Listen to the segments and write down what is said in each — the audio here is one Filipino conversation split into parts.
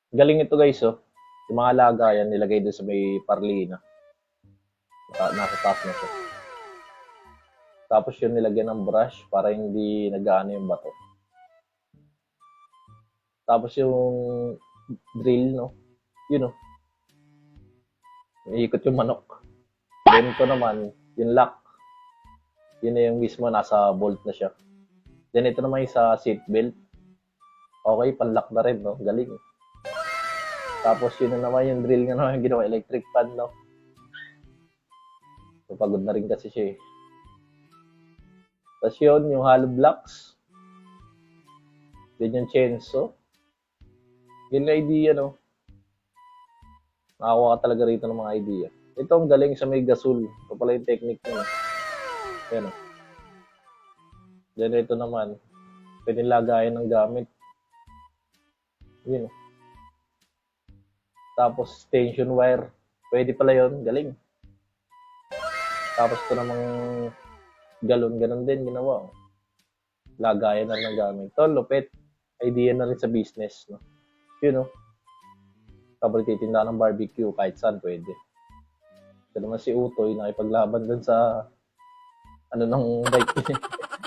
Galing ito guys, oh. Yung mga lagayan nilagay doon sa may parlina. Nasa taas na siya. Tapos yun nilagyan ng brush para hindi nagaano yung bato. Tapos yung drill, no? Yun, oh. Iikot yung manok. Then ito naman, yung lock. Yun na yung mismo, nasa bolt na siya. Then ito naman yung sa seat belt. Okay, panlock na rin, no? Galing. Tapos yun na naman yung drill nga naman yung ginawa, electric fan, no? So, pagod na rin kasi siya eh. Tapos yun, yung hollow blocks. Then yung chainsaw. Yun na idea, no? Nakakuha ka talaga rito ng mga idea. Ito ang galing sa may gasol. Ito pala yung technique niya. Yan, oh. Then ito naman, pwede lagayan ng gamit. Yun, oh. Tapos tension wire. Pwede pala yun. Galing. Tapos ito namang galon. Ganon din ginawa. Oh. Lagayan na ng gamit. Ito, lupit. Idea na rin sa business. No? Yun, oh. Tapos titinda ng barbecue. Kahit saan pwede. Ito naman si Utoy. Nakipaglaban dun sa ano ng bike niya.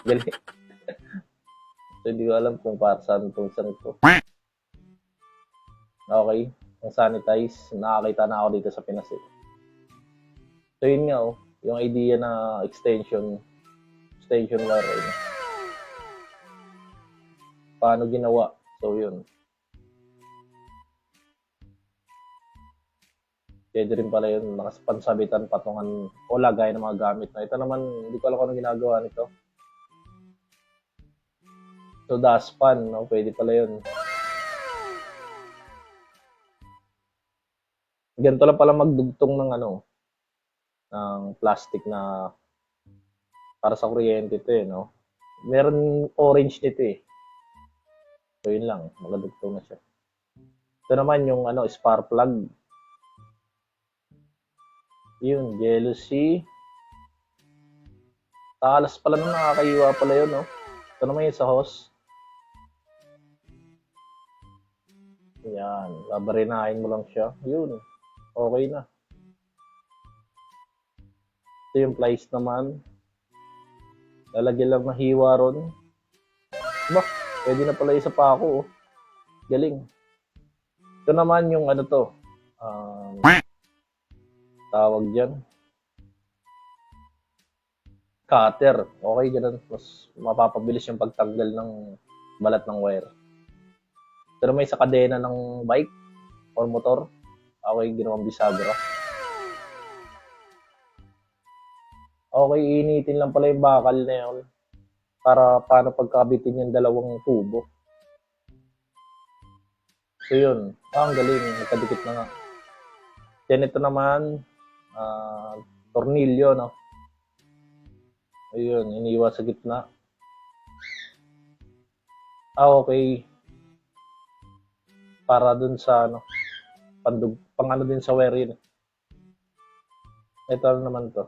Galing. So, hindi ko alam kung para saan itong isang ito. Okay. Ang sanitize. Nakakita na ako dito sa Pinas. Eh. So, yun nga, oh. Yung idea na extension wire. Eh. Paano ginawa? So, yun. Pwede rin pala yun. Nakapansabitan, patungan, o lagay ng mga gamit na. Ito naman, hindi ko alam kung ano ginagawa nito. So, dustpan, no? Pwede pala yun. Ganito lang pala magdugtong ng ano, ng plastic na para sa kuryente ito eh, no? Meron orange nito eh. So, yun lang. Magdugtong na siya. Ito naman yung ano, spark plug. Yun, jealousy. Talas pala nung nakakaiwa pala yun, no? Ito naman yung sa hose. Yan, babarinahin mo lang siya. Yun, okay na. Ito yung plies naman. Lalagyan lang ng hiwa ron. Bah, pwede na pala isa pa ako. Oh. Galing. Ito naman yung ano to. Tawag dyan. Cutter. Okay, ganun. Mas mapapabilis yung pagtanggal ng balat ng wire. Ito naman sa kadena ng bike or motor. Okay, ginawang bisagra. Okay, initin lang pala yung bakal na yun. Para paano pagkabitin yung dalawang tubo. So yun. Ang galing. Nagkadikit na nga. Then ito naman, tornilyo, no? Ayun, iniwa sa gitna. Okay. Para dun sa, ano, pang ano din sa wire yun. Ito naman to.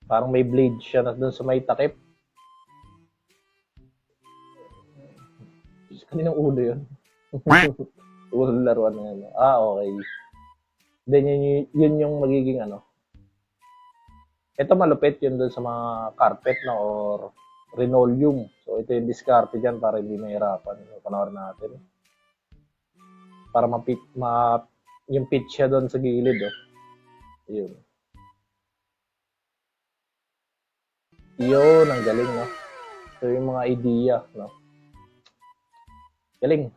Parang may blade siya na dun sa may takip. Kaninang ulo yun? Ulo laruan na yan. Okay. Then yun yung magiging ano. Ito malupit yun dun sa mga carpet na or linoleum. So ito yung diskarte dyan para hindi mahirapan. Panoorin natin. Para yung pitch siya dun sa gilid. Oh. Yun. Yun, ang galing, no? So yung mga idea, no? Galing.